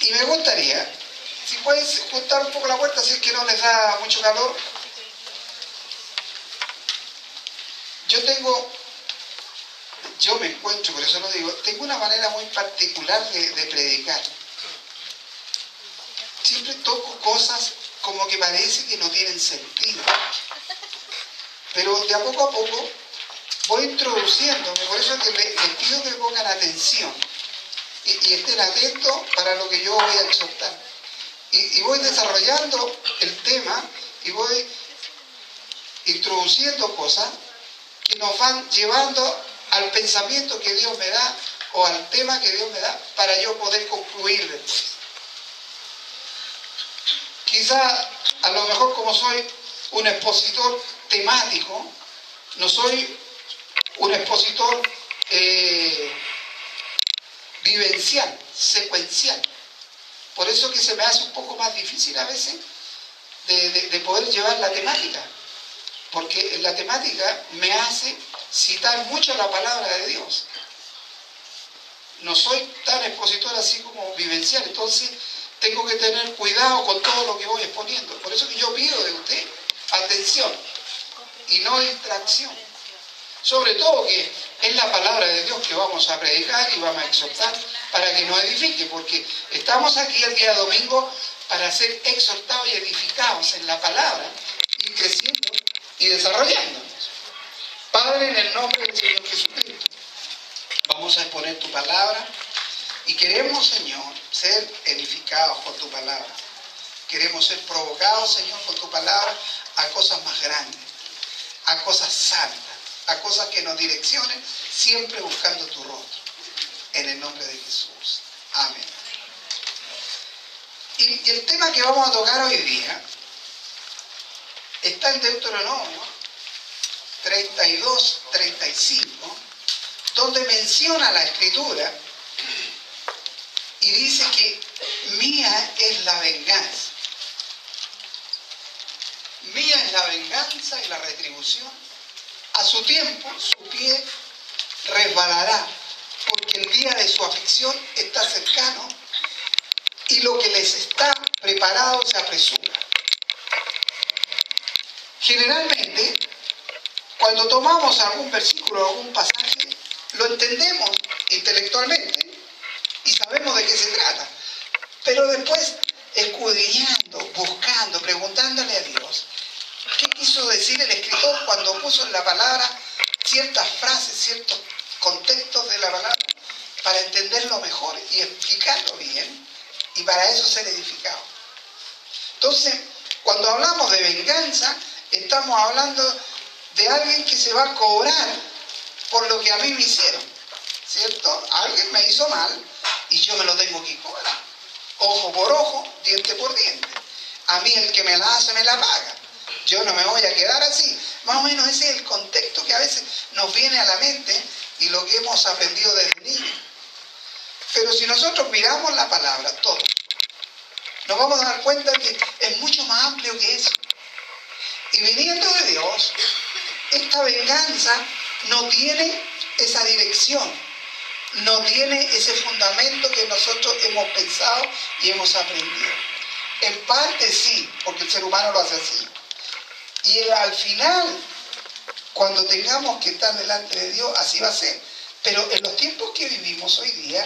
Y me gustaría, si puedes juntar un poco la puerta, si es que no les da mucho calor. Yo me encuentro, por eso lo digo, tengo una manera muy particular de predicar. Siempre toco cosas como que parece que no tienen sentido. Pero de a poco voy introduciéndome, por eso es que les pido que pongan atención y estén atentos para lo que yo voy a exhortar. Y voy desarrollando el tema y voy introduciendo cosas que nos van llevando al pensamiento que Dios me da o al tema que Dios me da para yo poder concluir después. Quizá, a lo mejor como soy un expositor temático, no soy un expositor vivencial, secuencial. Por eso que se me hace un poco más difícil a veces de poder llevar la temática. Porque la temática me hace citar mucho la palabra de Dios. No soy tan expositor así como vivencial, entonces tengo que tener cuidado con todo lo que voy exponiendo. Por eso que yo pido de usted atención y no distracción. Sobre todo que es la palabra de Dios que vamos a predicar y vamos a exhortar para que nos edifique, porque estamos aquí el día domingo para ser exhortados y edificados en la palabra y creciendo y desarrollándonos. Padre, en el nombre del Señor Jesucristo, vamos a exponer tu palabra y queremos, Señor, ser edificados con tu palabra. Queremos ser provocados, Señor, con tu palabra a cosas más grandes, a cosas santas, a cosas que nos direccionen, siempre buscando tu rostro. En el nombre de Jesús. Amén. Y el tema que vamos a tocar hoy día está en Deuteronomio 32, 35, donde menciona la Escritura y dice que mía es la venganza. Mía es la venganza y la retribución. A su tiempo su pie resbalará, porque el día de su aflicción está cercano y lo que les está preparado se apresura. Generalmente, cuando tomamos algún versículo o algún pasaje, lo entendemos intelectualmente y sabemos de qué se trata. Pero después, escudriñando, buscando, preguntándole a Dios, ¿qué quiso decir el escritor cuando puso en la palabra ciertas frases, ciertos contextos de la palabra, para entenderlo mejor y explicarlo bien, y para eso ser edificado? Entonces, cuando hablamos de venganza, estamos hablando de alguien que se va a cobrar por lo que a mí me hicieron, ¿cierto? Alguien me hizo mal y yo me lo tengo que cobrar. Ojo por ojo, diente por diente. A mí el que me la hace, me la paga. Yo no me voy a quedar así. Más o menos ese es el contexto que a veces nos viene a la mente y lo que hemos aprendido desde niños. Pero si nosotros miramos la palabra, todo, nos vamos a dar cuenta que es mucho más amplio que eso. Y viniendo de Dios, esta venganza no tiene esa dirección, no tiene ese fundamento que nosotros hemos pensado y hemos aprendido. En parte sí, porque el ser humano lo hace así. Y al final, cuando tengamos que estar delante de Dios, así va a ser. Pero en los tiempos que vivimos hoy día,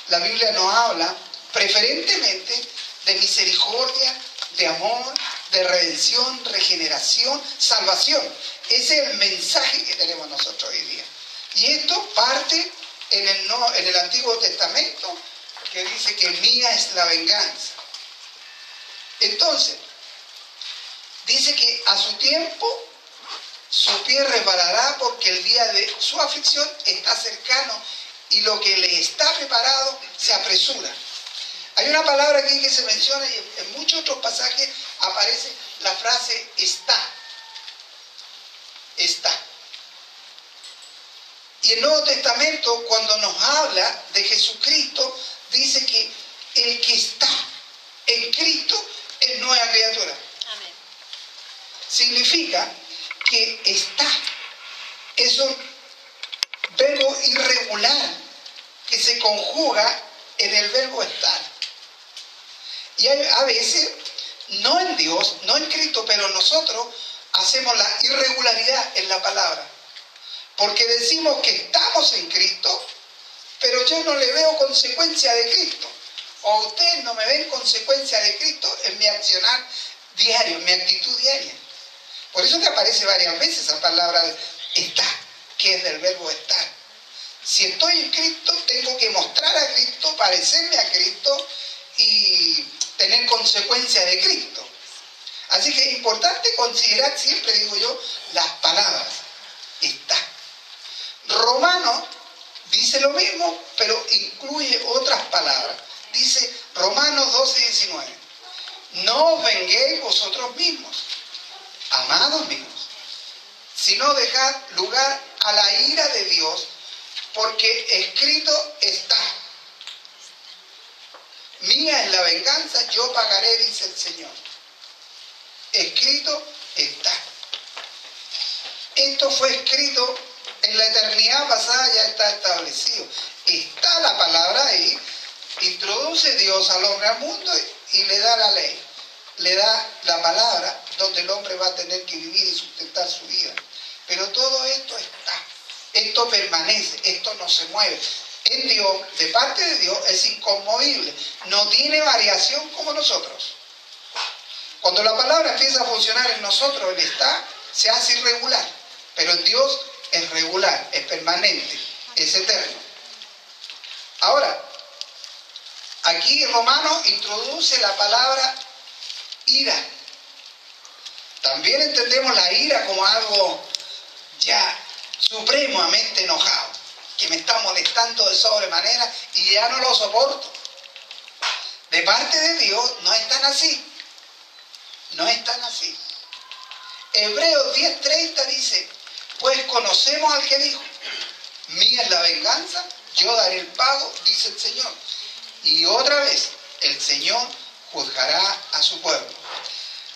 la Biblia nos habla preferentemente de misericordia, de amor, de redención, regeneración, salvación. Ese es el mensaje que tenemos nosotros hoy día. Y esto parte en el Antiguo Testamento, que dice que mía es la venganza. Entonces, dice que a su tiempo su pie resbalará, porque el día de su aflicción está cercano y lo que le está preparado se apresura. Hay una palabra aquí que se menciona y en muchos otros pasajes aparece la frase está. Está. Y el Nuevo Testamento, cuando nos habla de Jesucristo, dice que el que está en Cristo es nueva criatura. Amén. Significa que está. Es un verbo irregular que se conjuga en el verbo estar. Y a veces, no en Dios, no en Cristo, pero nosotros hacemos la irregularidad en la palabra. Porque decimos que estamos en Cristo, pero yo no le veo consecuencia de Cristo. O ustedes no me ven consecuencia de Cristo en mi accionar diario, en mi actitud diaria. Por eso que aparece varias veces esa palabra de está, que es del verbo estar. Si estoy en Cristo, tengo que mostrar a Cristo, parecerme a Cristo y tener consecuencia de Cristo. Así que es importante considerar siempre, digo yo, las palabras. Está. Romano dice lo mismo, pero incluye otras palabras. Dice Romanos 12:19. No os venguéis vosotros mismos, amados míos, sino dejad lugar a la ira de Dios, porque escrito está. Mía es la venganza, yo pagaré, dice el Señor. Escrito está. Esto fue escrito en la eternidad pasada, ya está establecido. Está la palabra ahí, introduce Dios al hombre al mundo y le da la ley. Le da la palabra donde el hombre va a tener que vivir y sustentar su vida. Pero todo esto está. Esto permanece, esto no se mueve. En Dios, de parte de Dios, es inconmovible. No tiene variación como nosotros. Cuando la palabra empieza a funcionar en nosotros, el está, se hace irregular. Pero en Dios es regular, es permanente, es eterno. Ahora, aquí Romano introduce la palabra ira. También entendemos la ira como algo ya supremamente enojado, que me está molestando de sobremanera y ya no lo soporto. De parte de Dios no es tan así. No es tan así. Hebreos 10:30 dice, pues conocemos al que dijo, mía es la venganza, yo daré el pago, dice el Señor. Y otra vez, el Señor juzgará a su pueblo.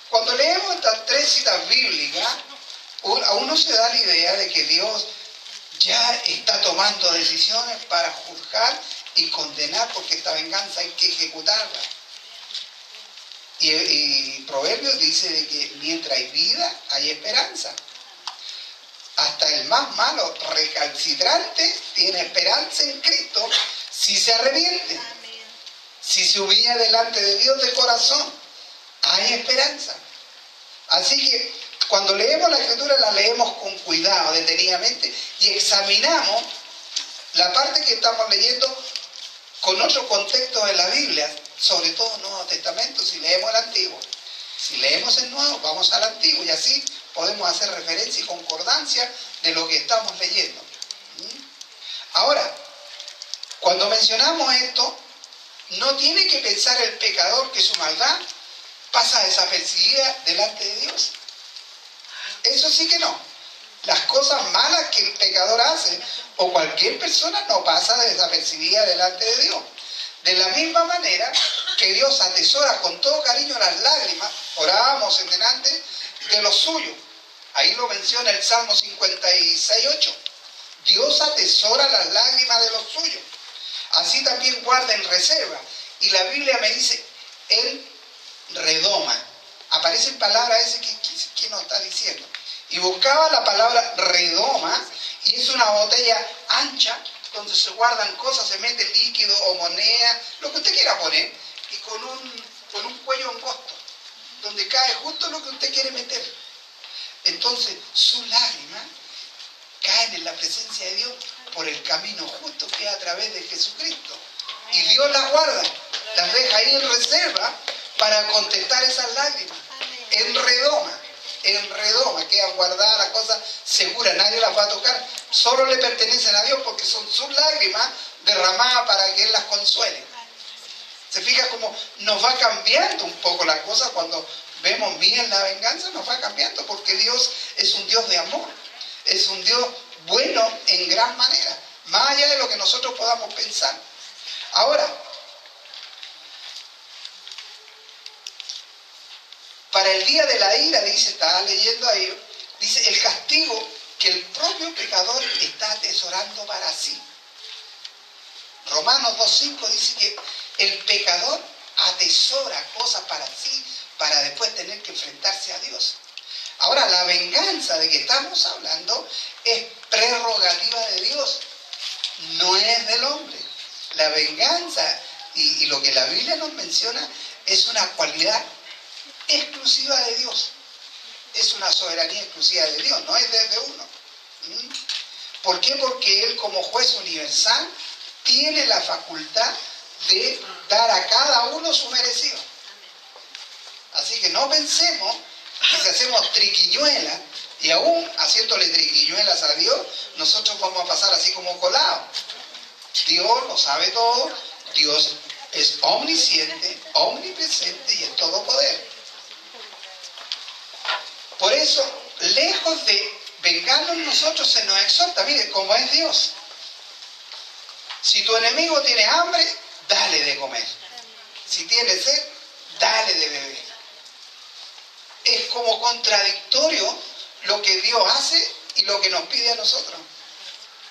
Cuando leemos estas tres citas bíblicas, a uno se da la idea de que Dios ya está tomando decisiones para juzgar y condenar, porque esta venganza hay que ejecutarla. Y Proverbios dice de que mientras hay vida, hay esperanza. Hasta el más malo, recalcitrante, tiene esperanza en Cristo si se arrepiente. Si se humilla delante de Dios de corazón, hay esperanza. Así que cuando leemos la Escritura, la leemos con cuidado, detenidamente, y examinamos la parte que estamos leyendo con otro contexto de la Biblia, sobre todo el Nuevo Testamento, si leemos el Antiguo. Si leemos el Nuevo, vamos al Antiguo, y así podemos hacer referencia y concordancia de lo que estamos leyendo. Ahora, cuando mencionamos esto, no tiene que pensar el pecador que su maldad pasa desapercibida delante de Dios. Eso sí que no. Las cosas malas que el pecador hace, o cualquier persona, no pasa desapercibida delante de Dios. De la misma manera que Dios atesora con todo cariño las lágrimas, orábamos en delante de los suyos. Ahí lo menciona el Salmo 56:8. Dios atesora las lágrimas de los suyos. Así también guarda en reserva. Y la Biblia me dice, Él redoma. Aparecen palabras ese que nos está diciendo. Y buscaba la palabra redoma, y es una botella ancha, donde se guardan cosas, se mete líquido o moneda, lo que usted quiera poner, y con un cuello angosto, donde cae justo lo que usted quiere meter. Entonces, sus lágrimas caen en la presencia de Dios por el camino justo que es a través de Jesucristo. Y Dios las guarda, las deja ahí en reserva para contestar esas lágrimas. En redoma, quedan guardadas las cosas seguras, nadie las va a tocar, solo le pertenecen a Dios porque son sus lágrimas derramadas para que Él las consuele. Se fija cómo nos va cambiando un poco la cosa cuando vemos bien la venganza, nos va cambiando, porque Dios es un Dios de amor, es un Dios bueno en gran manera, más allá de lo que nosotros podamos pensar. Ahora, para el día de la ira, dice, estaba leyendo ahí, dice, el castigo que el propio pecador está atesorando para sí. Romanos 2:5 dice que el pecador atesora cosas para sí, para después tener que enfrentarse a Dios. Ahora, la venganza de que estamos hablando es prerrogativa de Dios, no es del hombre. La venganza y lo que la Biblia nos menciona es una cualidad exclusiva de Dios. Es una soberanía exclusiva de Dios, no es de uno. ¿Por qué? Porque Él, como juez universal, tiene la facultad de dar a cada uno su merecido. Así que no pensemos que si hacemos triquiñuelas, y aún haciéndole triquiñuelas a Dios, nosotros vamos a pasar así como colados. Dios lo sabe todo, Dios es omnisciente, omnipresente y en todo poder. Por eso, lejos de vengarnos nosotros, se nos exhorta, mire, como es Dios. Si tu enemigo tiene hambre, dale de comer. Si tiene sed, dale de beber. Es como contradictorio lo que Dios hace y lo que nos pide a nosotros.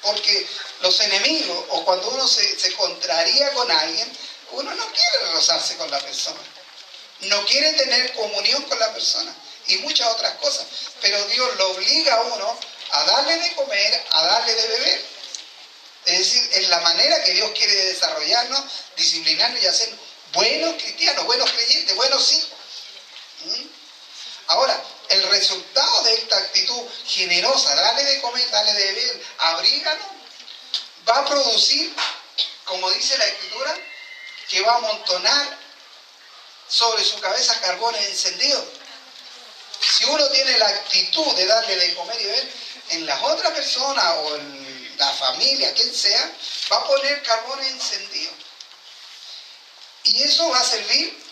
Porque los enemigos, o cuando uno se contraría con alguien, uno no quiere rozarse con la persona. No quiere tener comunión con la persona. Y muchas otras cosas. Pero Dios lo obliga a uno a darle de comer, a darle de beber. Es decir, es la manera que Dios quiere desarrollarnos, disciplinarnos y hacernos buenos cristianos, buenos creyentes, buenos hijos. Ahora, el resultado de esta actitud generosa, darle de comer, darle de beber, abríganos, va a producir, como dice la Escritura, que va a amontonar sobre su cabeza carbones encendidos. Si uno tiene la actitud de darle de comer y beber, en las otras personas o en la familia, quien sea, va a poner carbones encendidos. Y eso va a servir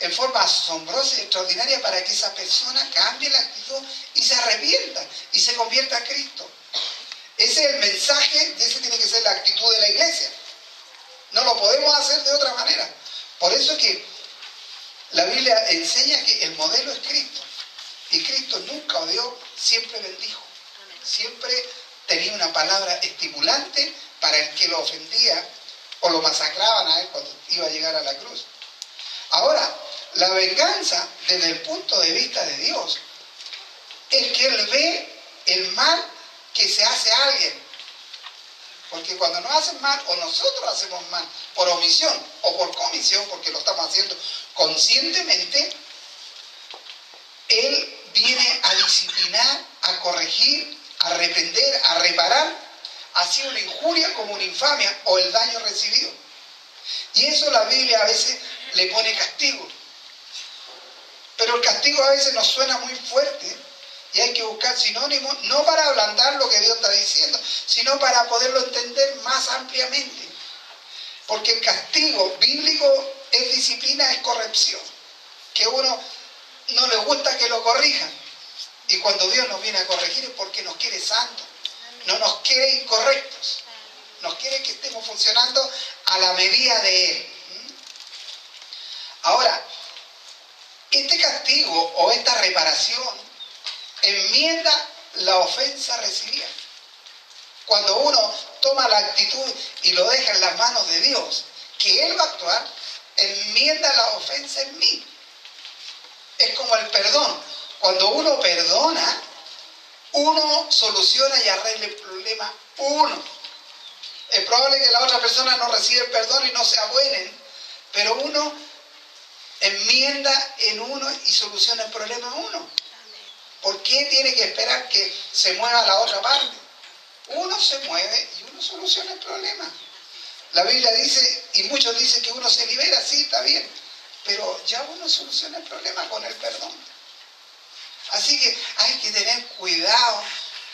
en forma asombrosa y extraordinaria para que esa persona cambie la actitud y se arrepienta y se convierta a Cristo. Ese es el mensaje, y esa tiene que ser la actitud de la iglesia. No lo podemos hacer de otra manera. Por eso es que la Biblia enseña que el modelo es Cristo. Y Cristo nunca odió, siempre bendijo. Siempre tenía una palabra estimulante para el que lo ofendía o lo masacraban a él cuando iba a llegar a la cruz. Ahora, la venganza, desde el punto de vista de Dios, es que Él ve el mal que se hace a alguien. Porque cuando nos hacen mal, o nosotros hacemos mal, por omisión o por comisión, porque lo estamos haciendo conscientemente, Él viene a disciplinar, a corregir, a reprender, a reparar, así una injuria como una infamia o el daño recibido. Y eso la Biblia a veces le pone castigo. Pero el castigo a veces nos suena muy fuerte y hay que buscar sinónimos, no para ablandar lo que Dios está diciendo, sino para poderlo entender más ampliamente. Porque el castigo bíblico es disciplina, es corrección. Que uno no le gusta que lo corrijan. Y cuando Dios nos viene a corregir es porque nos quiere santos, no nos quiere incorrectos. Nos quiere que estemos funcionando a la medida de Él. Ahora, este castigo o esta reparación enmienda la ofensa recibida. Cuando uno toma la actitud y lo deja en las manos de Dios, que Él va a actuar, enmienda la ofensa en mí. Es como el perdón. Cuando uno perdona, uno soluciona y arregla el problema uno. Es probable que la otra persona no reciba el perdón y no se abuenen, pero uno enmienda en uno y soluciona el problema uno. ¿Por qué tiene que esperar que se mueva la otra parte? Uno se mueve y uno soluciona el problema. La Biblia dice, y muchos dicen que uno se libera, sí, está bien, pero ya uno soluciona el problema con el perdón. Así que hay que tener cuidado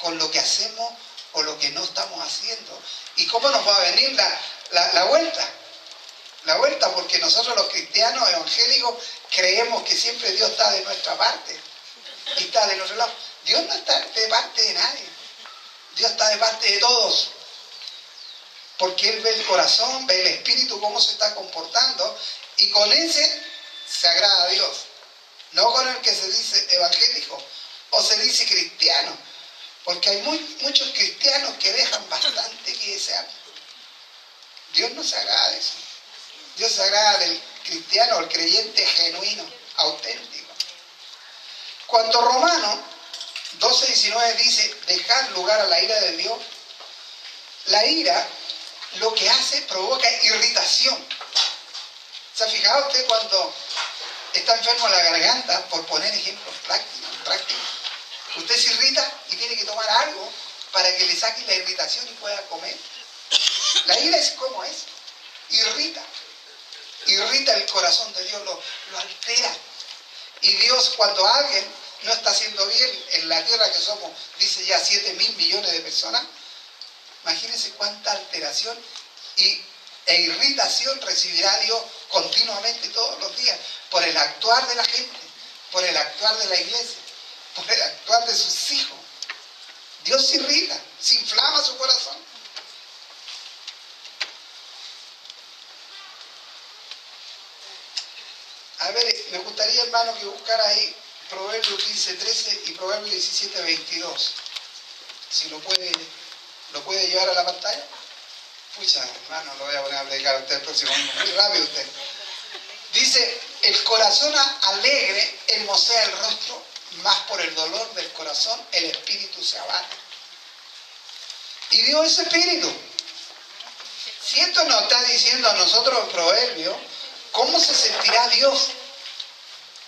con lo que hacemos o lo que no estamos haciendo. ¿Y cómo nos va a venir la vuelta? La vuelta porque nosotros los cristianos evangélicos creemos que siempre Dios está de nuestra parte y está de nuestro lado. Dios no está de parte de nadie. Dios está de parte de todos. Porque Él ve el corazón, ve el espíritu, cómo se está comportando, y con ese se agrada a Dios. No con el que se dice evangélico o se dice cristiano. Porque hay muchos cristianos que dejan bastante que desear. Dios no se agrada de eso. Dios se agrada cristiano, el creyente genuino, auténtico. Cuando Romanos 12:19 dice, dejad lugar a la ira de Dios, la ira lo que hace provoca irritación. ¿Se ha fijado usted cuando está enfermo la garganta, por poner ejemplos prácticos? Usted se irrita y tiene que tomar algo para que le saque la irritación y pueda comer. La ira es como es, irrita el corazón de Dios, lo altera. Y Dios, cuando alguien no está haciendo bien en la tierra que somos, dice ya 7.000 millones de personas, imagínense cuánta alteración e irritación recibirá Dios continuamente todos los días por el actuar de la gente, por el actuar de la iglesia, por el actuar de sus hijos. Dios se irrita, se inflama su corazón. A ver, me gustaría, hermano, que buscara ahí Proverbios 15:13 y Proverbios 17:22. Si lo puede llevar a la pantalla. Pucha, hermano, lo voy a poner a predicar a usted el próximo año. Muy rápido usted. Dice, el corazón alegre hermosea el rostro, mas por el dolor del corazón el espíritu se abate. Y Dios es espíritu. Si esto nos está diciendo a nosotros el proverbio, ¿cómo se sentirá Dios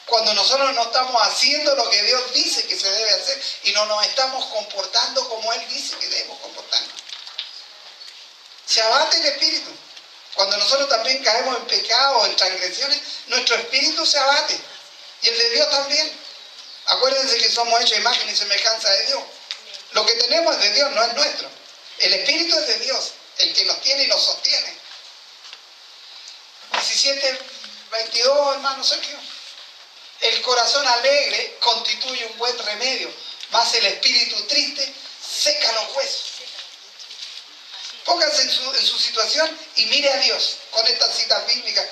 cuando nosotros no estamos haciendo lo que Dios dice que se debe hacer y no nos estamos comportando como Él dice que debemos comportarnos? Se abate el espíritu. Cuando nosotros también caemos en pecado o en transgresiones, nuestro espíritu se abate. Y el de Dios también. Acuérdense que somos hechos a imagen y semejanza de Dios. Lo que tenemos es de Dios, no es nuestro. El espíritu es de Dios, el que nos tiene y nos sostiene. 17:22, hermano Sergio. El corazón alegre constituye un buen remedio, mas el espíritu triste seca los huesos. Póngase en su situación y mire a Dios con estas citas bíblicas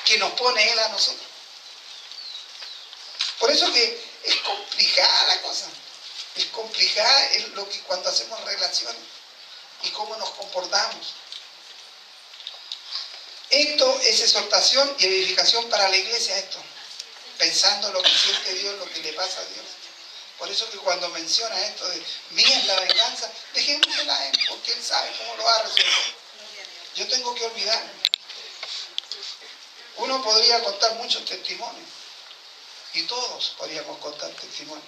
que nos pone Él a nosotros. Por eso que es complicada la cosa. Es complicada cuando hacemos relaciones y cómo nos comportamos. Esto es exhortación y edificación para la iglesia, esto. Pensando lo que siente Dios, lo que le pasa a Dios. Por eso que cuando menciona esto de mía es la venganza, dejémosela a Él, porque Él sabe cómo lo va a resolver. Yo tengo que olvidarme. Uno podría contar muchos testimonios, y todos podríamos contar testimonios.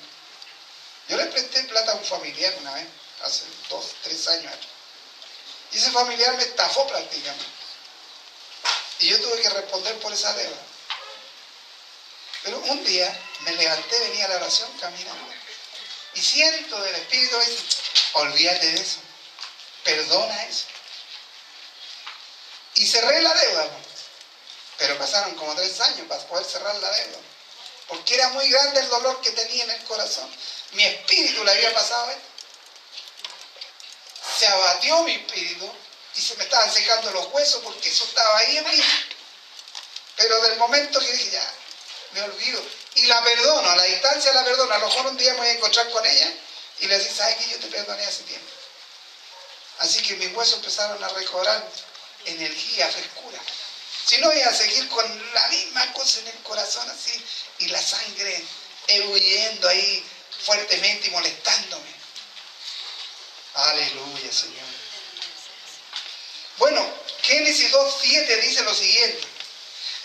Yo le presté plata a un familiar una vez, hace 2, 3 años. Y ese familiar me estafó prácticamente. Y yo tuve que responder por esa deuda. Pero un día me levanté, venía a la oración caminando. Y siento del Espíritu decir, olvídate de eso. Perdona eso. Y cerré la deuda. Pero pasaron como 3 años para poder cerrar la deuda. Porque era muy grande el dolor que tenía en el corazón. Mi espíritu le había pasado esto. Se abatió mi espíritu y se me estaban secando los huesos porque eso estaba ahí en mí. Pero del momento que dije, ya, me olvido. Y la perdono, a la distancia la perdono. A lo mejor un día me voy a encontrar con ella y le digo, ¿sabes qué? Yo te perdoné hace tiempo. Así que mis huesos empezaron a recobrar energía, frescura. Si no, iba a seguir con la misma cosa en el corazón así y la sangre ebulliendo ahí fuertemente y molestándome. Aleluya, Señor. Bueno, Génesis 2:7 dice lo siguiente.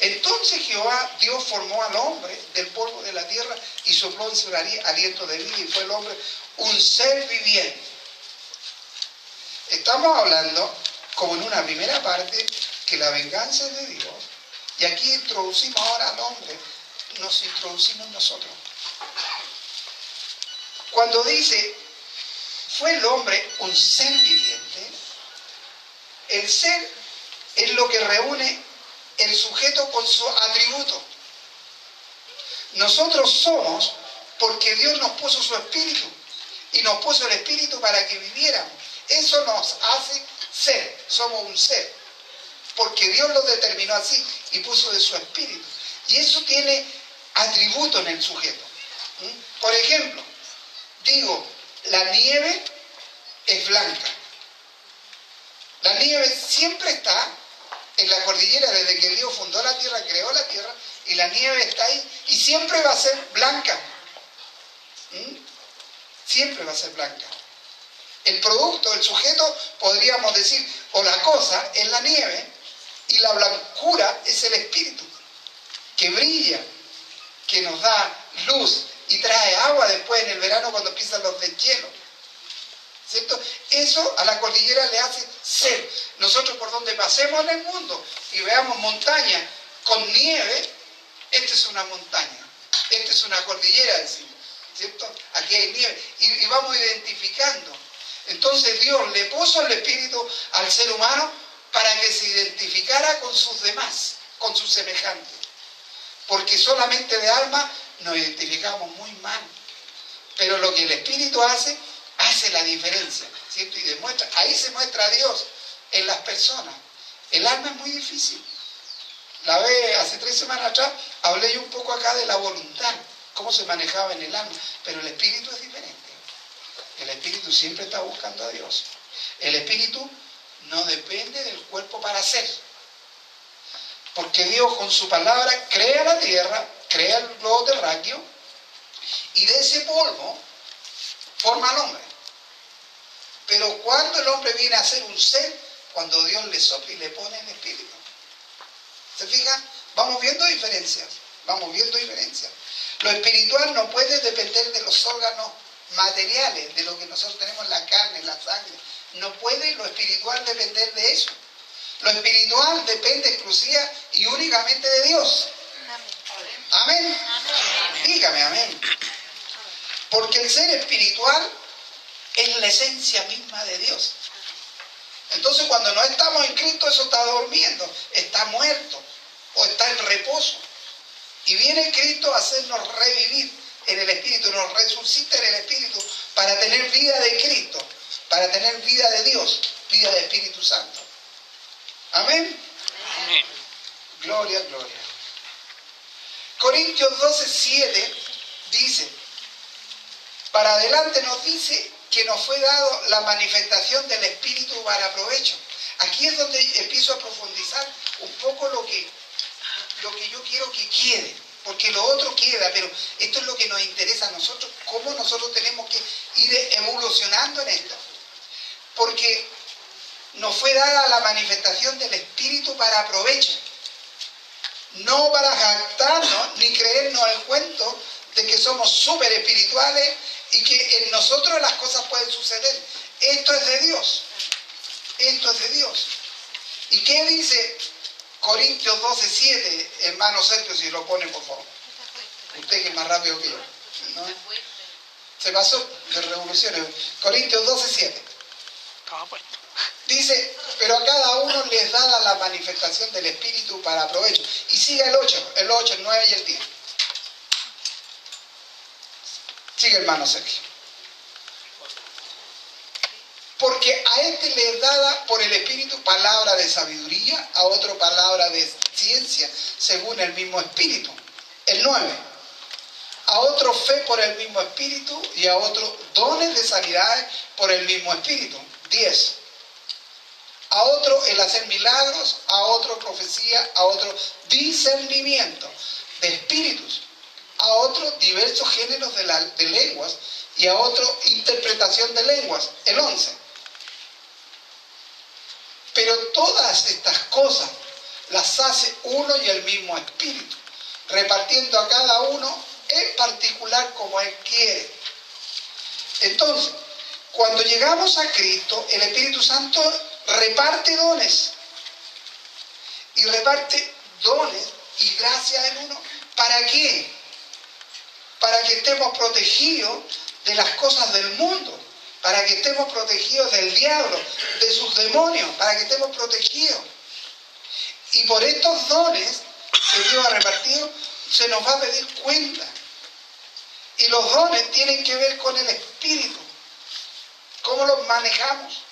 Entonces Jehová, Dios formó al hombre del polvo de la tierra y sopló en su nariz aliento de vida y fue el hombre un ser viviente. Estamos hablando, como en una primera parte, que la venganza es de Dios. Y aquí introducimos ahora al hombre, nos introducimos nosotros. Cuando dice, fue el hombre un ser viviente, el ser es lo que reúne el sujeto con su atributo. Nosotros somos porque Dios nos puso su espíritu y nos puso el espíritu para que viviéramos. Eso nos hace ser, somos un ser, porque Dios lo determinó así y puso de su espíritu. Y eso tiene atributo en el sujeto. Por ejemplo, digo, la nieve es blanca. La nieve siempre está en la cordillera, desde que Dios fundó la tierra, creó la tierra, y la nieve está ahí, y siempre va a ser blanca. Siempre va a ser blanca. El producto, el sujeto, podríamos decir, o la cosa, es la nieve, y la blancura es el espíritu, que brilla, que nos da luz y trae agua después en el verano cuando empiezan los deshielos. ¿Cierto? Eso a la cordillera le hace ser. Nosotros por donde pasemos en el mundo y veamos montañas con nieve, esta es una montaña, esta es una cordillera, decimos, ¿cierto? Aquí hay nieve y vamos identificando. Entonces Dios le puso el espíritu al ser humano para que se identificara con sus demás, con sus semejantes. Porque solamente de alma nos identificamos muy mal. Pero lo que el espíritu hace la diferencia, ¿cierto? Y demuestra, ahí se muestra a Dios en las personas. El alma es muy difícil. La vez, hace 3 semanas atrás, hablé yo un poco acá de la voluntad, cómo se manejaba en el alma, pero el espíritu es diferente. El espíritu siempre está buscando a Dios. El espíritu no depende del cuerpo para hacer. Porque Dios con su palabra crea la tierra, crea el globo terráqueo, y de ese polvo forma al hombre. Pero cuando el hombre viene a ser un ser, cuando Dios le sopla y le pone el espíritu. ¿Se fijan? Vamos viendo diferencias. Vamos viendo diferencias. Lo espiritual no puede depender de los órganos materiales, de lo que nosotros tenemos en la carne, en la sangre. No puede lo espiritual depender de eso. Lo espiritual depende exclusiva y únicamente de Dios. Amén. Amén. Dígame amén. Porque el ser espiritual es la esencia misma de Dios. Entonces cuando no estamos en Cristo, eso está durmiendo, está muerto o está en reposo. Y viene Cristo a hacernos revivir en el Espíritu, nos resucita en el Espíritu para tener vida de Cristo, para tener vida de Dios, vida de Espíritu Santo. Amén. Amén. Gloria, gloria. Corintios 12:7 dice, para adelante nos dice que nos fue dado la manifestación del Espíritu para provecho. Aquí es donde empiezo a profundizar un poco lo que yo quiero que quede, porque lo otro queda, pero esto es lo que nos interesa a nosotros, cómo nosotros tenemos que ir evolucionando en esto. Porque nos fue dada la manifestación del Espíritu para provecho, no para jactarnos ni creernos el cuento de que somos súper espirituales y que en nosotros las cosas pueden suceder. Esto es de Dios. Esto es de Dios. ¿Y qué dice Corintios 12:7, hermano Sergio, si lo pone por favor? Usted que es más rápido que yo, ¿no? Se pasó de revoluciones. Corintios 12:7. Dice, pero a cada uno les da la manifestación del Espíritu para provecho. Y sigue el 8, el 9 y el 10. Sigue, hermano Sergio. Porque a este le es dada por el Espíritu palabra de sabiduría, a otro palabra de ciencia, según el mismo Espíritu. El 9. A otro fe por el mismo Espíritu y a otro dones de sanidades por el mismo Espíritu. 10. A otro el hacer milagros, a otro profecía, a otro discernimiento de espíritus, a otro diversos géneros de lenguas y a otro interpretación de lenguas. El 11. Pero todas estas cosas las hace uno y el mismo Espíritu, repartiendo a cada uno en particular como Él quiere. Entonces, cuando llegamos a Cristo, el Espíritu Santo reparte dones. Y reparte dones y gracia en uno. ¿Para qué? Para que estemos protegidos de las cosas del mundo. Para que estemos protegidos del diablo, de sus demonios. Para que estemos protegidos. Y por estos dones que Dios ha repartido, se nos va a pedir cuenta. Y los dones tienen que ver con el Espíritu. ¿Cómo los manejamos?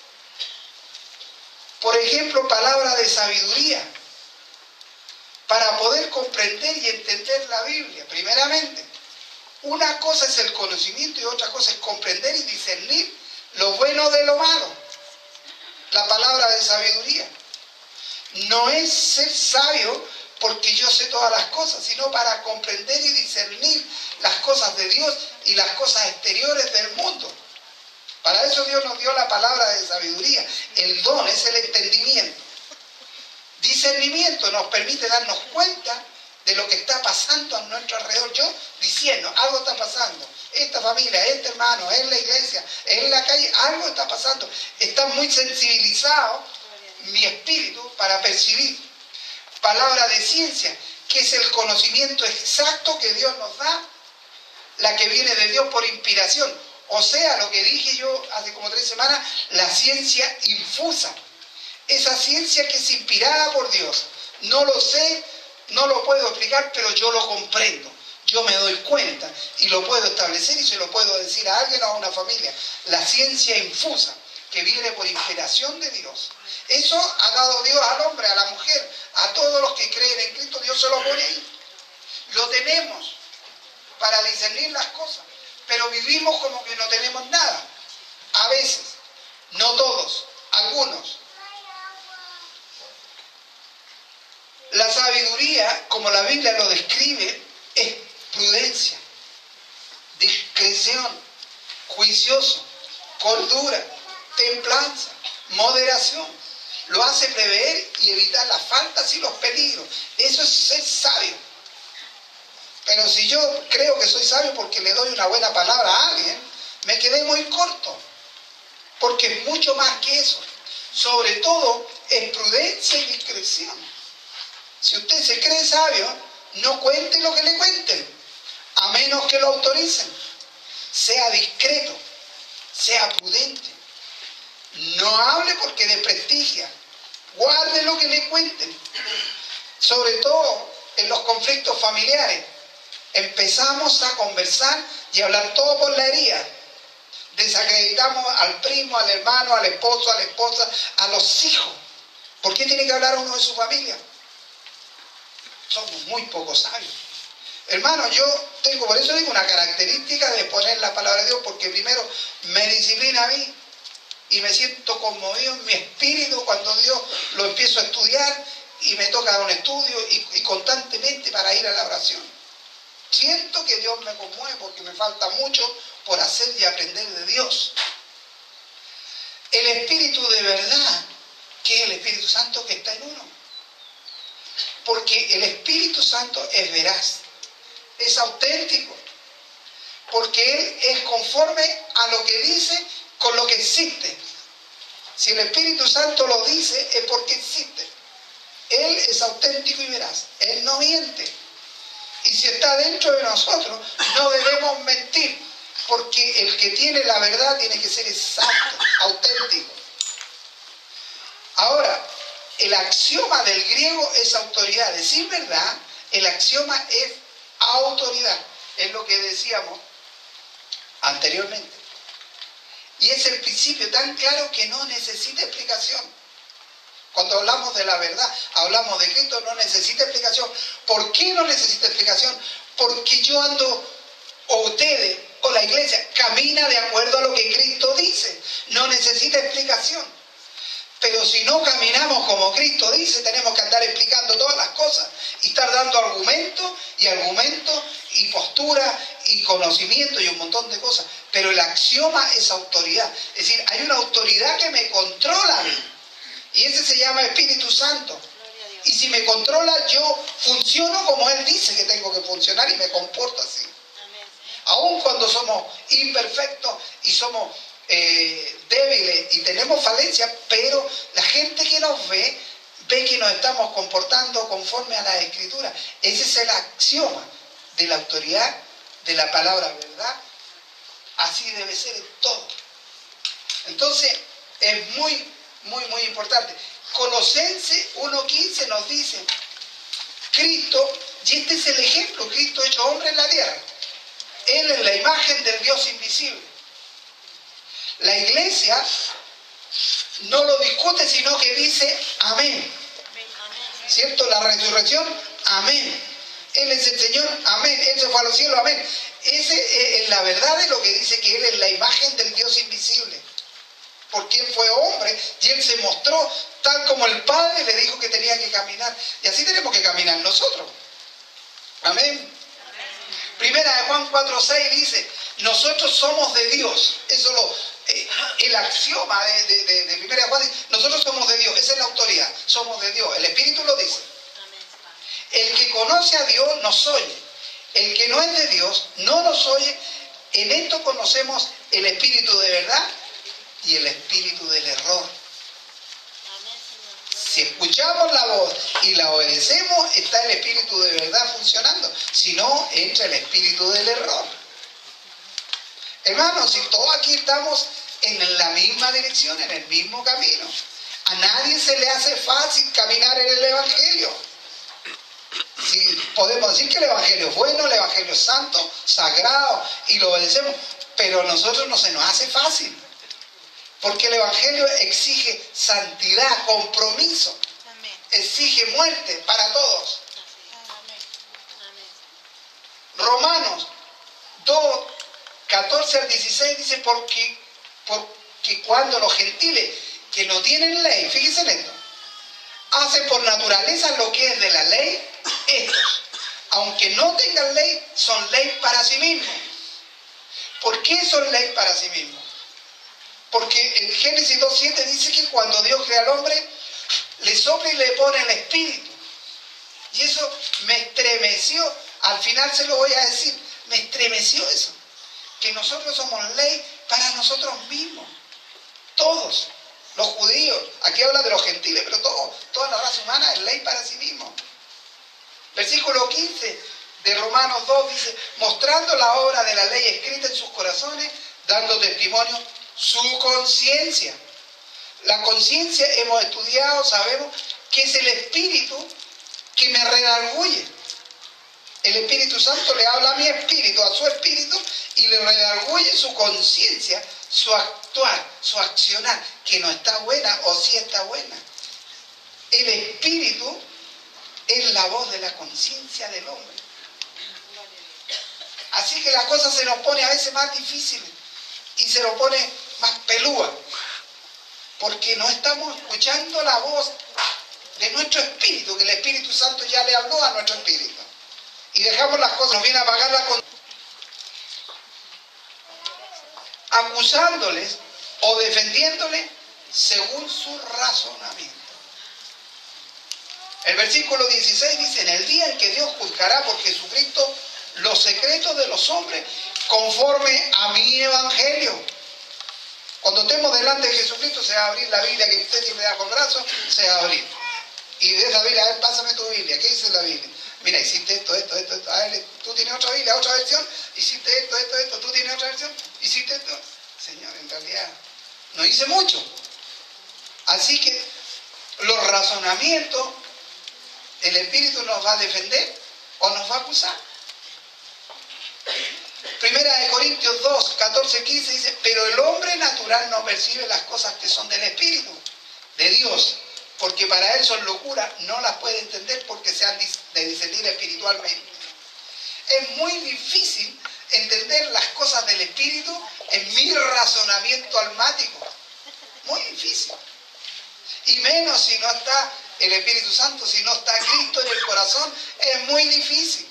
Por ejemplo, palabra de sabiduría. Para poder comprender y entender la Biblia, primeramente. Una cosa es el conocimiento y otra cosa es comprender y discernir lo bueno de lo malo. La palabra de sabiduría. no es ser sabio porque yo sé todas las cosas, sino para comprender y discernir las cosas de Dios y las cosas exteriores del mundo. Para eso Dios nos dio la palabra de sabiduría. El don es el entendimiento. Discernimiento nos permite darnos cuenta de lo que está pasando a nuestro alrededor. Yo diciendo, algo está pasando. Esta familia, este hermano, en la iglesia, en la calle, algo está pasando. Está muy sensibilizado mi espíritu para percibir. Palabra de ciencia, que es el conocimiento exacto que Dios nos da, la que viene de Dios por inspiración. O sea, lo que dije yo hace como 3 semanas, la ciencia infusa. Esa ciencia que es inspirada por Dios. No lo sé, no lo puedo explicar, pero yo lo comprendo. Yo me doy cuenta y lo puedo establecer y se lo puedo decir a alguien o a una familia. La ciencia infusa, que viene por inspiración de Dios. Eso ha dado Dios al hombre, a la mujer, a todos los que creen en Cristo. Dios se lo pone ahí. Lo tenemos para discernir las cosas, pero vivimos como que no tenemos nada. A veces, no todos, algunos. La sabiduría, como la Biblia lo describe, es prudencia, discreción, juicioso, cordura, templanza, moderación. Lo hace prever y evitar las faltas y los peligros. Eso es ser sabio. Pero si yo creo que soy sabio porque le doy una buena palabra a alguien, me quedé muy corto. Porque es mucho más que eso. Sobre todo es prudencia y discreción. Si usted se cree sabio, no cuente lo que le cuenten, a menos que lo autoricen. Sea discreto, sea prudente. No hable porque desprestigia. Guarde lo que le cuenten. Sobre todo en los conflictos familiares. Empezamos a conversar y a hablar todo por la herida. Desacreditamos al primo, al hermano, al esposo, a la esposa, a los hijos. ¿Por qué tiene que hablar uno de su familia? Somos muy poco sabios. Hermano, yo tengo, por eso digo, una característica de exponer la palabra de Dios, porque primero me disciplina a mí y me siento conmovido en mi espíritu cuando Dios lo empiezo a estudiar y me toca dar un estudio y constantemente para ir a la oración. Siento que Dios me conmueve porque me falta mucho por hacer y aprender de Dios. El Espíritu de verdad, que es el Espíritu Santo que está en uno. Porque el Espíritu Santo es veraz, es auténtico, porque Él es conforme a lo que dice con lo que existe. Si el Espíritu Santo lo dice es porque existe. Él es auténtico y veraz, Él no miente. Y si está dentro de nosotros, no debemos mentir, porque el que tiene la verdad tiene que ser exacto, auténtico. Ahora, el axioma del griego es autoridad. Decir verdad, el axioma es autoridad. Es lo que decíamos anteriormente. Y es el principio tan claro que no necesita explicación. Cuando hablamos de la verdad, hablamos de Cristo, no necesita explicación. ¿Por qué no necesita explicación? Porque yo ando, o ustedes, o la iglesia, camina de acuerdo a lo que Cristo dice. No necesita explicación. Pero si no caminamos como Cristo dice, tenemos que andar explicando todas las cosas y estar dando argumentos y postura y conocimiento y un montón de cosas. Pero el axioma es autoridad. Es decir, hay una autoridad que me controla a mí. Y ese se llama Espíritu Santo. Y si me controla, yo funciono como Él dice que tengo que funcionar y me comporto así. Aun cuando somos imperfectos y somos débiles y tenemos falencias, pero la gente que nos ve que nos estamos comportando conforme a la Escritura. Ese es el axioma de la autoridad de la palabra verdad. Así debe ser en todo. Entonces es muy importante. Colosenses 1:15 nos dice Cristo, y este es el ejemplo, Cristo hecho hombre en la tierra. Él es la imagen del Dios invisible. La iglesia no lo discute, sino que dice amén. ¿Cierto? La resurrección, amén. Él es el Señor, amén. Él se fue a los cielos, amén. Ese es la verdad de lo que dice que Él es la imagen del Dios invisible. porque Él fue hombre y Él se mostró tal como el Padre le dijo que tenía que caminar. Y así tenemos que caminar nosotros. Amén. Primera de Juan 4:6 dice, nosotros somos de Dios. Eso el axioma de Primera de Juan dice, nosotros somos de Dios. Esa es la autoridad. Somos de Dios. El Espíritu lo dice. El que conoce a Dios nos oye. El que no es de Dios no nos oye. En esto conocemos el espíritu de verdad y el espíritu del error. Si escuchamos la voz y la obedecemos, está el espíritu de verdad funcionando. Si no, entra el espíritu del error. Hermanos, si todos aquí estamos en la misma dirección, en el mismo camino, a nadie se le hace fácil caminar en el Evangelio. Si podemos decir que el Evangelio es bueno, el Evangelio es santo, sagrado, y lo obedecemos, pero a nosotros no se nos hace fácil. Porque el Evangelio exige santidad, compromiso. Amén. Exige muerte para todos. Amén. Romanos 2, 14 al 16 dice, porque cuando los gentiles que no tienen ley, fíjense en esto, hacen por naturaleza lo que es de la ley, estos, aunque no tengan ley, son ley para sí mismos. ¿Por qué son ley para sí mismos? Porque en Génesis 2:7 dice que cuando Dios crea al hombre, le sopla y le pone el espíritu. Y eso me estremeció. Al final se lo voy a decir. Me estremeció eso. Que nosotros somos ley para nosotros mismos. Todos. Los judíos. Aquí habla de los gentiles, pero toda la raza humana es ley para sí mismo. Versículo 15 de Romanos 2 dice, mostrando la obra de la ley escrita en sus corazones, dando testimonio su conciencia. La conciencia hemos estudiado, sabemos que es el espíritu que me redarguye. El Espíritu Santo le habla a mi espíritu, a su espíritu, y le redarguye su conciencia, su actuar, su accionar, que no está buena o sí está buena. El espíritu es la voz de la conciencia del hombre. Así que la cosa se nos pone a veces más difícil y se nos pone más pelúa, porque no estamos escuchando la voz de nuestro espíritu, que el Espíritu Santo ya le habló a nuestro espíritu, y dejamos las cosas, nos viene a pagar la conciencia, acusándoles o defendiéndoles según su razonamiento. El versículo 16 dice, en el día en que Dios juzgará por Jesucristo los secretos de los hombres conforme a mi evangelio. Cuando estemos delante de Jesucristo se va a abrir la Biblia que usted siempre da con brazos, se va a abrir. Y de esa Biblia, a ver, pásame tu Biblia, ¿qué dice la Biblia? Mira, hiciste esto. A ver, tú tienes otra Biblia, otra versión, hiciste esto, tú tienes otra versión, hiciste esto. Señor, en realidad no hice mucho. Así que los razonamientos, el Espíritu nos va a defender o nos va a acusar. Primera de Corintios 2, 14, 15 dice, pero el hombre natural no percibe las cosas que son del Espíritu, de Dios, porque para él son locura, no las puede entender porque se han de discernir espiritualmente. Es muy difícil entender las cosas del Espíritu en mi razonamiento almático. Muy difícil. Y menos si no está el Espíritu Santo, si no está Cristo en el corazón, es muy difícil.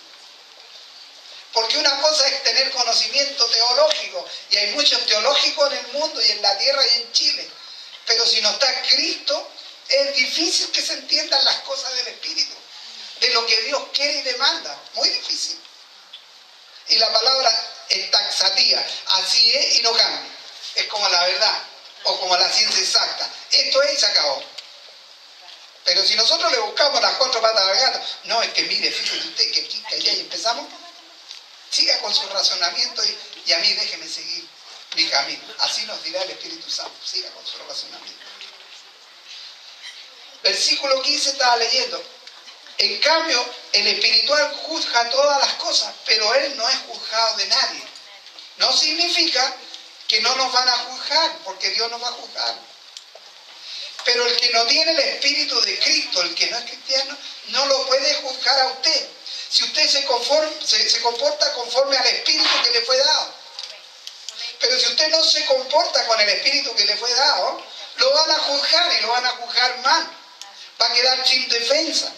Porque una cosa es tener conocimiento teológico, y hay muchos teológicos en el mundo y en la tierra y en Chile, pero si no está Cristo, es difícil que se entiendan las cosas del Espíritu, de lo que Dios quiere y demanda, muy difícil. Y la palabra es taxativa, así es y no cambia, es como la verdad, o como la ciencia exacta, esto es y se acabó. Pero si nosotros le buscamos las cuatro patas al gato, no, es que mire, fíjese usted que aquí, que allá y empezamos, siga con su razonamiento y a mí déjeme seguir mi camino. Así nos dirá el Espíritu Santo. Siga con su razonamiento. Versículo 15 estaba leyendo. En cambio, el espiritual juzga todas las cosas, pero él no es juzgado de nadie. No significa que no nos van a juzgar, porque Dios nos va a juzgar. Pero el que no tiene el Espíritu de Cristo, el que no es cristiano, no lo puede juzgar a usted. Si usted se comporta conforme al Espíritu que le fue dado. Pero si usted no se comporta con el espíritu que le fue dado, lo van a juzgar y lo van a juzgar mal. Va a quedar sin defensa.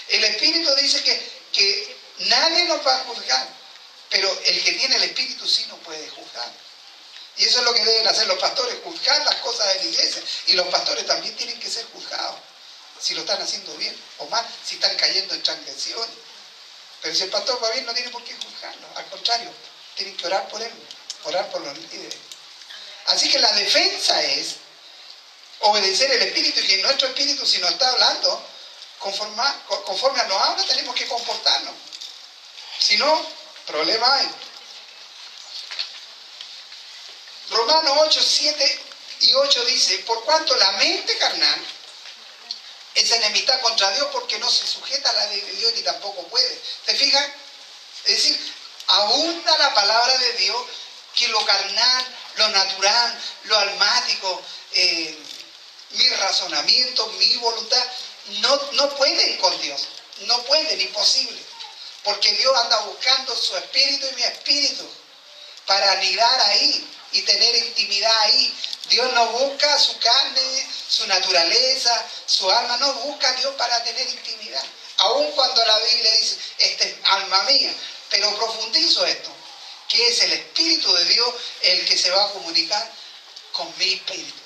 El espíritu dice que nadie nos va a juzgar, pero el que tiene el espíritu sí nos puede juzgar. Y eso es lo que deben hacer los pastores, juzgar las cosas de la iglesia. Y los pastores también tienen que ser juzgados, si lo están haciendo bien o mal, si están cayendo en transgresiones. Pero si el pastor va bien, no tiene por qué juzgarlo. Al contrario, tienen que orar por él, orar por los líderes. Así que la defensa es obedecer el espíritu, y que nuestro espíritu, si nos está hablando, conforme nos habla, tenemos que comportarnos. Si no, problema hay. Romanos 8, 7 y 8 dice: por cuanto la mente carnal es enemistad contra Dios, porque no se sujeta a la ley de Dios ni tampoco puede. ¿Te fijas? Es decir, abunda la palabra de Dios que lo carnal, lo natural, lo almático, mi razonamiento, mi voluntad, no pueden con Dios. No pueden, imposible. Porque Dios anda buscando su espíritu y mi espíritu para anidar ahí y tener intimidad ahí. Dios no busca su carne, su naturaleza, su alma, no busca a Dios para tener intimidad. Aun cuando la Biblia dice, esta es alma mía, pero profundizo esto, que es el Espíritu de Dios el que se va a comunicar con mi espíritu.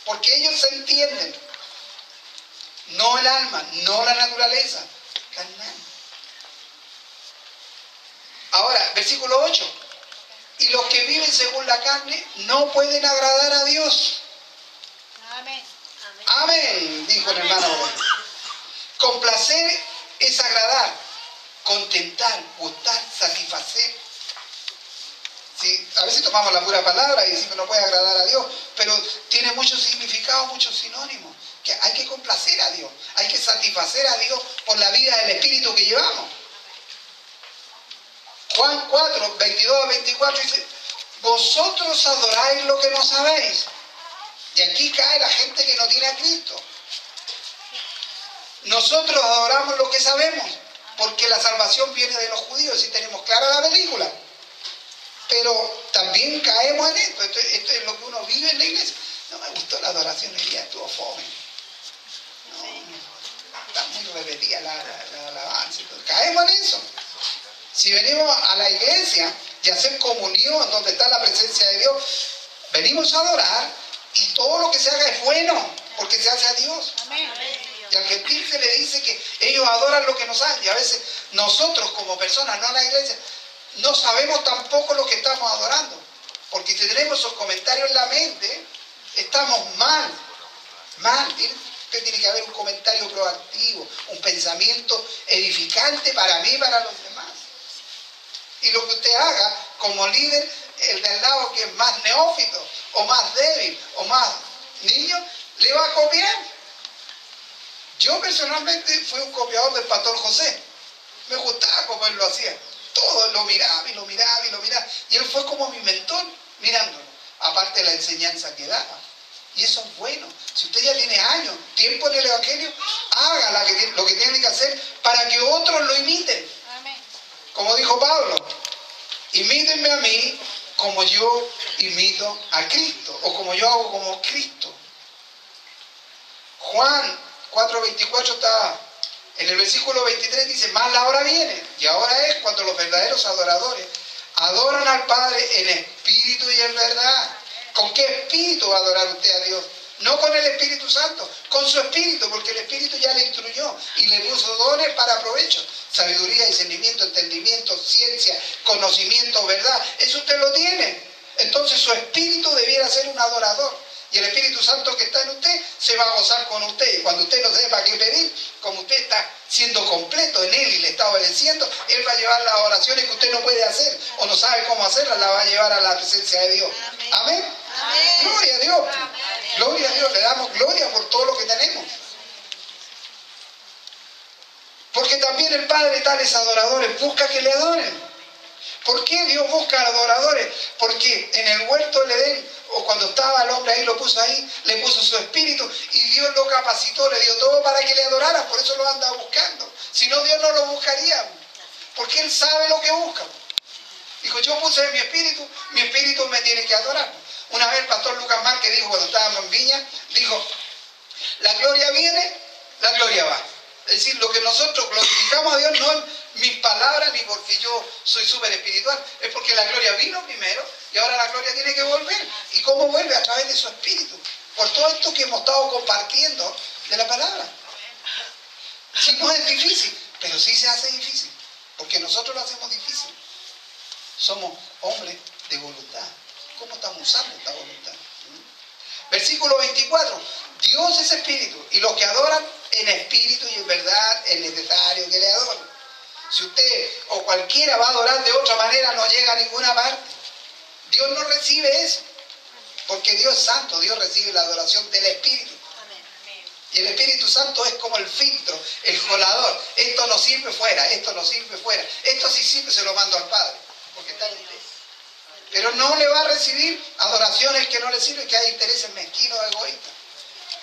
Porque ellos se entienden, no el alma, no la naturaleza, carnal. Ahora, versículo 8. Y los que viven según la carne no pueden agradar a Dios. Amén. Amén, dijo el hermano. Complacer es agradar, contentar, gustar, satisfacer. Sí, a veces tomamos la pura palabra y decimos no puede agradar a Dios, pero tiene mucho significado, muchos sinónimos. Que hay que complacer a Dios, hay que satisfacer a Dios por la vida del Espíritu que llevamos. Juan 4, 22 a 24 dice: vosotros adoráis lo que no sabéis. Y aquí cae la gente que no tiene a Cristo. Nosotros adoramos lo que sabemos, porque la salvación viene de los judíos, y tenemos clara la película. Pero también caemos en esto. Esto es lo que uno vive en la iglesia. No me gustó la adoración, el día estuvo fome. No, está muy repetida la alabanza. Caemos en eso. Si venimos a la iglesia y a hacer comunión donde está la presencia de Dios, venimos a adorar, y todo lo que se haga es bueno, porque se hace a Dios. Amén. Y al gentil se le dice que ellos adoran lo que no saben. Y a veces nosotros como personas, no la iglesia, no sabemos tampoco lo que estamos adorando. Porque si tenemos esos comentarios en la mente, estamos mal. Tiene que haber un comentario proactivo, un pensamiento edificante para mí y para los demás. Y lo que usted haga como líder, el del lado que es más neófito, o más débil, o más niño, le va a copiar. Yo personalmente fui un copiador del pastor José. Me gustaba como él lo hacía. Todo lo miraba y lo miraba y lo miraba. Y él fue como mi mentor mirándolo. Aparte de la enseñanza que daba. Y eso es bueno. Si usted ya tiene años, tiempo en el Evangelio, haga lo que tiene que hacer para que otros lo imiten. Amén. Como dijo Pablo, imítenme a mí como yo imito a Cristo, o como yo hago como Cristo. Juan 4:24 está en el versículo 23, dice: mas la hora viene, y ahora es cuando los verdaderos adoradores adoran al Padre en espíritu y en verdad. ¿Con qué espíritu va a adorar usted a Dios? No con el Espíritu Santo, con su espíritu, porque el Espíritu ya le instruyó y le puso dones para provecho. Sabiduría, discernimiento, entendimiento, ciencia, conocimiento, verdad. Eso usted lo tiene. Entonces su espíritu debiera ser un adorador. Y el Espíritu Santo que está en usted se va a gozar con usted. Y cuando usted no sepa qué pedir, como usted está siendo completo en Él y le está obedeciendo, Él va a llevar las oraciones que usted no puede hacer o no sabe cómo hacerlas, las va a llevar a la presencia de Dios. Amén. Amén. Gloria a Dios. Amén. Gloria a Dios. Le damos gloria por todo lo que tenemos. Porque también el Padre de tales adoradores busca que le adoren. ¿Por qué Dios busca adoradores? Porque en el huerto del Edén, o cuando estaba el hombre ahí, lo puso ahí, le puso su espíritu y Dios lo capacitó, le dio todo para que le adorara. Por eso lo anda buscando. Si no, Dios no lo buscaría, porque Él sabe lo que busca. Dijo, yo puse mi espíritu me tiene que adorar. Una vez el pastor Lucas Márquez dijo, cuando estábamos en Viña, dijo, la gloria viene, la gloria va. Es decir, lo que nosotros glorificamos a Dios no es mis palabras ni porque yo soy súper espiritual, es porque la gloria vino primero y ahora la gloria tiene que volver. ¿Y cómo vuelve? A través de su espíritu. Por todo esto que hemos estado compartiendo de la palabra. Si no es difícil, pero sí se hace difícil, porque nosotros lo hacemos difícil. Somos hombres de voluntad. ¿Cómo estamos usando esta voluntad? Versículo 24. Dios es espíritu y los que adoran en espíritu y en verdad es necesario que le adoren. Si usted o cualquiera va a adorar de otra manera, no llega a ninguna parte. Dios no recibe eso, porque Dios es santo. Dios recibe la adoración del espíritu. Y el Espíritu Santo es como el filtro, el colador. Esto no sirve fuera, esto no sirve fuera. Esto sí sirve, se lo mando al Padre, porque está en usted. Pero no le va a recibir adoraciones que no le sirven, que hay intereses mezquinos, egoístas.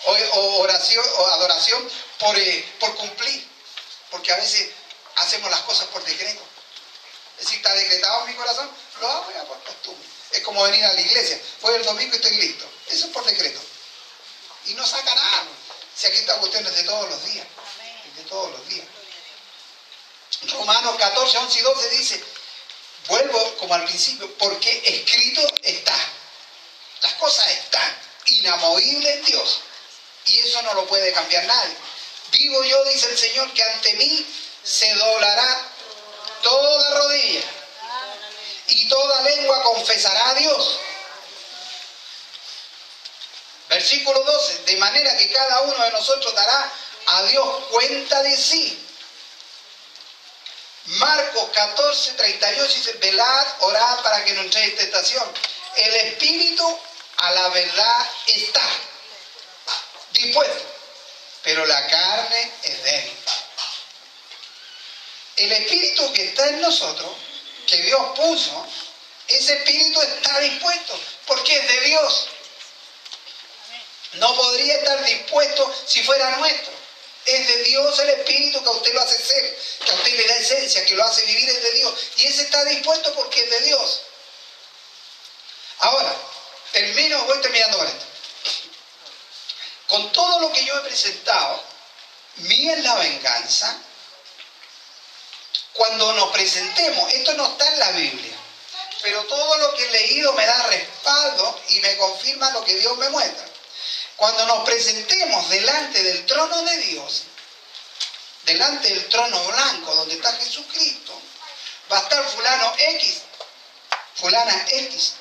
O adoración por cumplir. Porque a veces hacemos las cosas por decreto. Es decir, está decretado en mi corazón, lo hago ya por costumbre. Es como venir a la iglesia. Voy el domingo y estoy listo. Eso es por decreto. Y no saca nada. Si aquí esta cuestión es de todos los días. Es de todos los días. Romanos 14, 11 y 12 dice, vuelvo como al principio, porque escrito está. Las cosas están inamovibles en Dios. Y eso no lo puede cambiar nadie. Digo yo, dice el Señor, que ante mí se doblará toda rodilla y toda lengua confesará a Dios. Versículo 12, de manera que cada uno de nosotros dará a Dios cuenta de sí. Marcos 14, 38 dice, velad, orad para que no entréis en tentación. El espíritu a la verdad está dispuesto, pero la carne es débil. El espíritu que está en nosotros, que Dios puso, ese espíritu está dispuesto, porque es de Dios. No podría estar dispuesto si fuera nuestro. Es de Dios el espíritu que a usted lo hace ser, que a usted le da esencia, que lo hace vivir, es de Dios. Y ese está dispuesto porque es de Dios. Ahora, voy terminando con esto. Con todo lo que yo he presentado, mía es la venganza. Cuando nos presentemos, esto no está en la Biblia, pero todo lo que he leído me da respaldo y me confirma lo que Dios me muestra. Cuando nos presentemos delante del trono de Dios, delante del trono blanco donde está Jesucristo, va a estar fulano X, fulana X,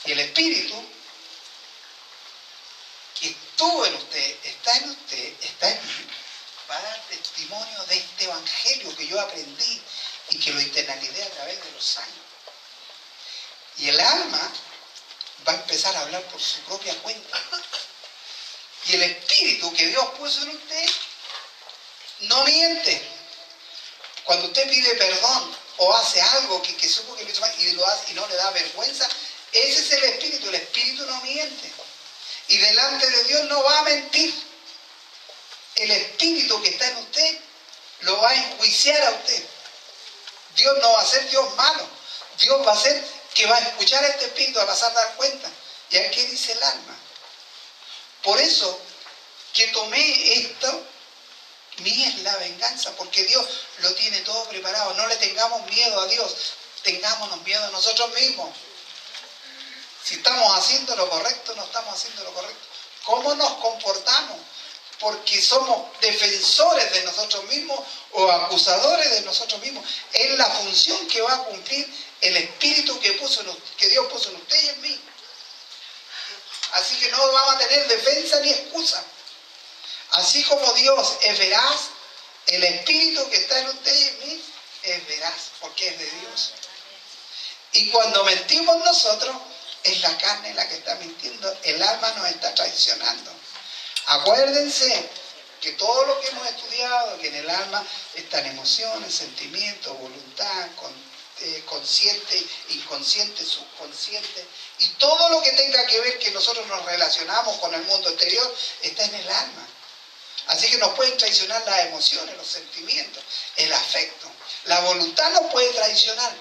y el Espíritu que estuvo en usted, está en mí, va a dar testimonio de este evangelio que yo aprendí y que lo internalicé a través de los años. Y el alma va a empezar a hablar por su propia cuenta. Y el espíritu que Dios puso en usted no miente. Cuando usted pide perdón o hace algo que supo que lo hizo mal y lo hace y no le da vergüenza, ese es el espíritu. El espíritu no miente. Y delante de Dios no va a mentir. El espíritu que está en usted lo va a enjuiciar a usted. Dios no va a ser Dios malo. Dios va a ser que va a escuchar a este espíritu, va a pasar a dar cuenta. ¿Y a qué dice el alma? Por eso que tomé esto, mía es la venganza, porque Dios lo tiene todo preparado. No le tengamos miedo a Dios, tengámonos miedo a nosotros mismos. Si estamos haciendo lo correcto, no estamos haciendo lo correcto. ¿Cómo nos comportamos? Porque somos defensores de nosotros mismos o acusadores de nosotros mismos. Es la función que va a cumplir el espíritu que Dios puso en usted y en mí. Así que no vamos a tener defensa ni excusa. Así como Dios es veraz, el espíritu que está en usted y en mí es veraz, porque es de Dios. Y cuando mentimos nosotros, es la carne la que está mintiendo, el alma nos está traicionando. Acuérdense que todo lo que hemos estudiado, que en el alma están emociones, sentimientos, voluntad, consciente, inconsciente, subconsciente, y todo lo que tenga que ver que nosotros nos relacionamos con el mundo exterior está en el alma. Así que nos pueden traicionar las emociones, los sentimientos, el afecto. La voluntad nos puede traicionar.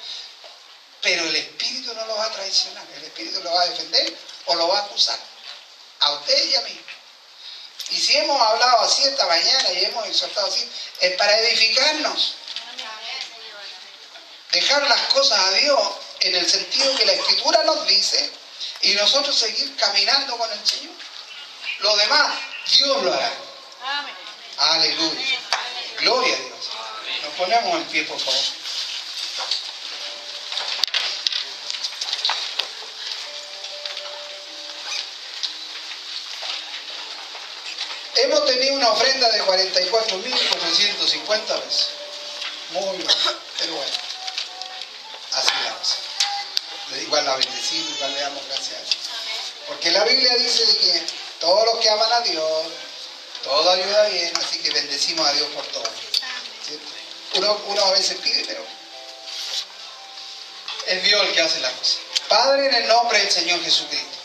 Pero el Espíritu no lo va a traicionar. El Espíritu lo va a defender o lo va a acusar. A usted y a mí. Y si hemos hablado así esta mañana y hemos exhortado así, es para edificarnos. Dejar las cosas a Dios en el sentido que la Escritura nos dice y nosotros seguir caminando con el Señor. Lo demás, Dios lo hará. Amén. Aleluya. Gloria a Dios. Nos ponemos en pie, por favor. Hemos tenido una ofrenda de 44.450 pesos. Muy bien, pero bueno. Así la cosa. Igual la bendecimos, igual le damos gracias a Dios. Porque la Biblia dice que todos los que aman a Dios, todo ayuda bien, así que bendecimos a Dios por todo. ¿Cierto? Uno a veces pide, pero es Dios el que hace la cosa. Padre, en el nombre del Señor Jesucristo,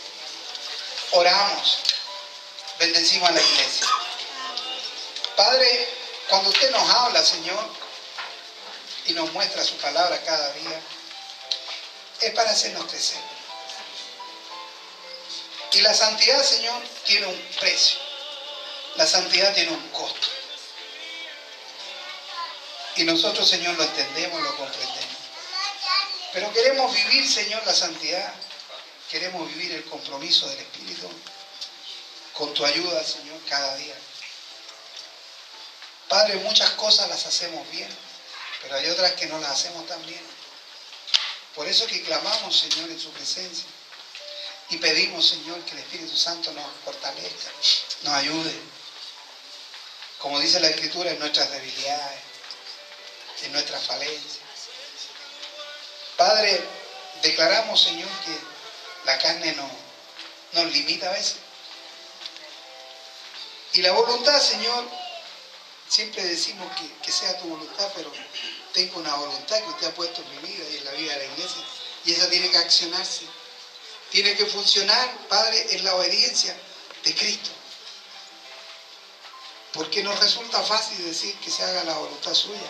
oramos, bendecimos a la iglesia. Padre, cuando usted nos habla, Señor, y nos muestra su palabra cada día, es para hacernos crecer. Y la santidad, Señor, tiene un precio. La santidad tiene un costo. Y nosotros, Señor, lo entendemos, lo comprendemos. Pero queremos vivir, Señor, la santidad. Queremos vivir el compromiso del Espíritu. Con tu ayuda, Señor, cada día. Padre, muchas cosas las hacemos bien, pero hay otras que no las hacemos tan bien. Por eso que clamamos, Señor, en su presencia. Y pedimos, Señor, que el Espíritu Santo nos fortalezca, nos ayude. Como dice la Escritura, en nuestras debilidades, en nuestras falencias. Padre, declaramos, Señor, que la carne nos limita a veces. Y la voluntad, Señor, siempre decimos que sea tu voluntad, pero tengo una voluntad que usted ha puesto en mi vida y en la vida de la iglesia. Y esa tiene que accionarse. Tiene que funcionar, Padre, en la obediencia de Cristo. Porque nos resulta fácil decir que se haga la voluntad suya.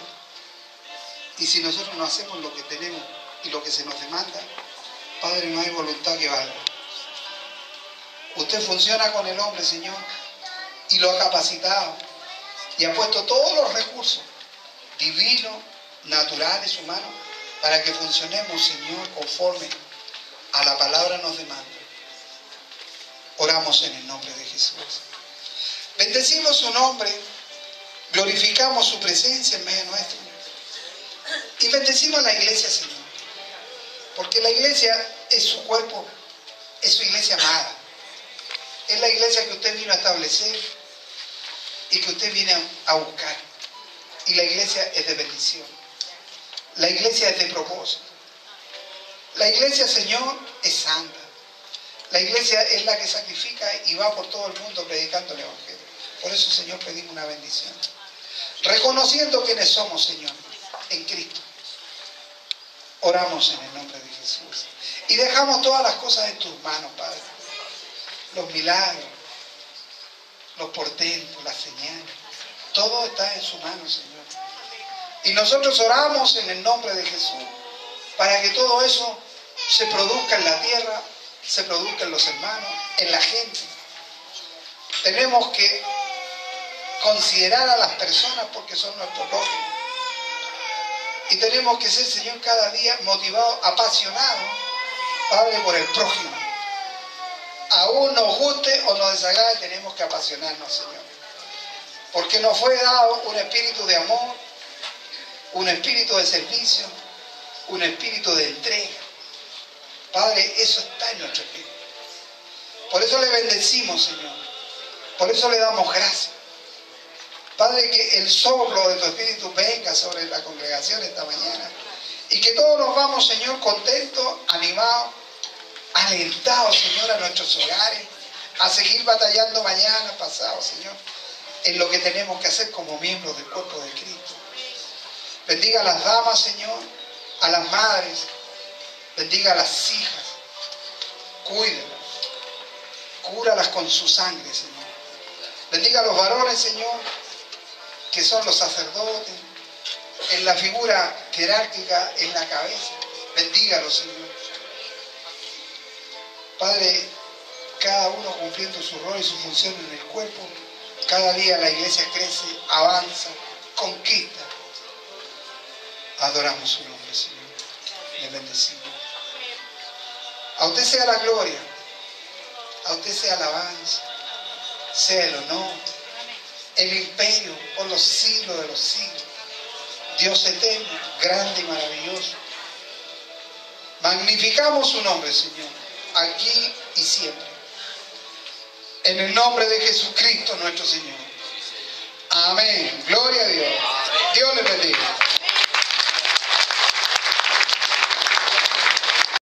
Y si nosotros no hacemos lo que tenemos y lo que se nos demanda, Padre, no hay voluntad que valga. Usted funciona con el hombre, Señor, y lo ha capacitado. Y ha puesto todos los recursos, divinos, naturales, humanos, para que funcionemos, Señor, conforme a la palabra nos demanda. Oramos en el nombre de Jesús. Bendecimos su nombre, glorificamos su presencia en medio nuestro. Y bendecimos a la iglesia, Señor. Porque la iglesia es su cuerpo, es su iglesia amada. Es la iglesia que usted vino a establecer y que usted viene a buscar. Y la iglesia es de bendición. La iglesia es de propósito. La iglesia, Señor, es santa. La iglesia es la que sacrifica y va por todo el mundo predicando el Evangelio. Por eso, Señor, pedimos una bendición. Reconociendo quiénes somos, Señor, en Cristo. Oramos en el nombre de Jesús. Y dejamos todas las cosas en tus manos, Padre. Los milagros, los portentos, las señales. Todo está en su mano, Señor. Y nosotros oramos en el nombre de Jesús para que todo eso se produzca en la tierra, se produzca en los hermanos, en la gente. Tenemos que considerar a las personas porque son nuestros prójimos. Y tenemos que ser, Señor, cada día motivados, apasionados, Padre, por el prójimo. Aún nos guste o nos desagrade, tenemos que apasionarnos, Señor. Porque nos fue dado un espíritu de amor, un espíritu de servicio, un espíritu de entrega. Padre, eso está en nuestro espíritu. Por eso le bendecimos, Señor. Por eso le damos gracias. Padre, que el soplo de tu espíritu venga sobre la congregación esta mañana. Y que todos nos vamos, Señor, contentos, animados, alentados, Señor, a nuestros hogares, a seguir batallando mañana, pasado, Señor, en lo que tenemos que hacer como miembros del cuerpo de Cristo. Bendiga a las damas, Señor, a las madres, bendiga a las hijas, cuídalas, cúralas con su sangre, Señor. Bendiga a los varones, Señor, que son los sacerdotes, en la figura jerárquica, en la cabeza. Bendígalo, Señor. Padre, cada uno cumpliendo su rol y su función en el cuerpo, cada día la iglesia crece, avanza, conquista. Adoramos su nombre, Señor. Le bendecimos. A usted sea la gloria, a usted sea la alabanza, sea el honor, el imperio por los siglos de los siglos. Dios eterno, grande y maravilloso. Magnificamos su nombre, Señor, aquí y siempre. En el nombre de Jesucristo nuestro Señor. Amén. Gloria a Dios. Dios le bendiga.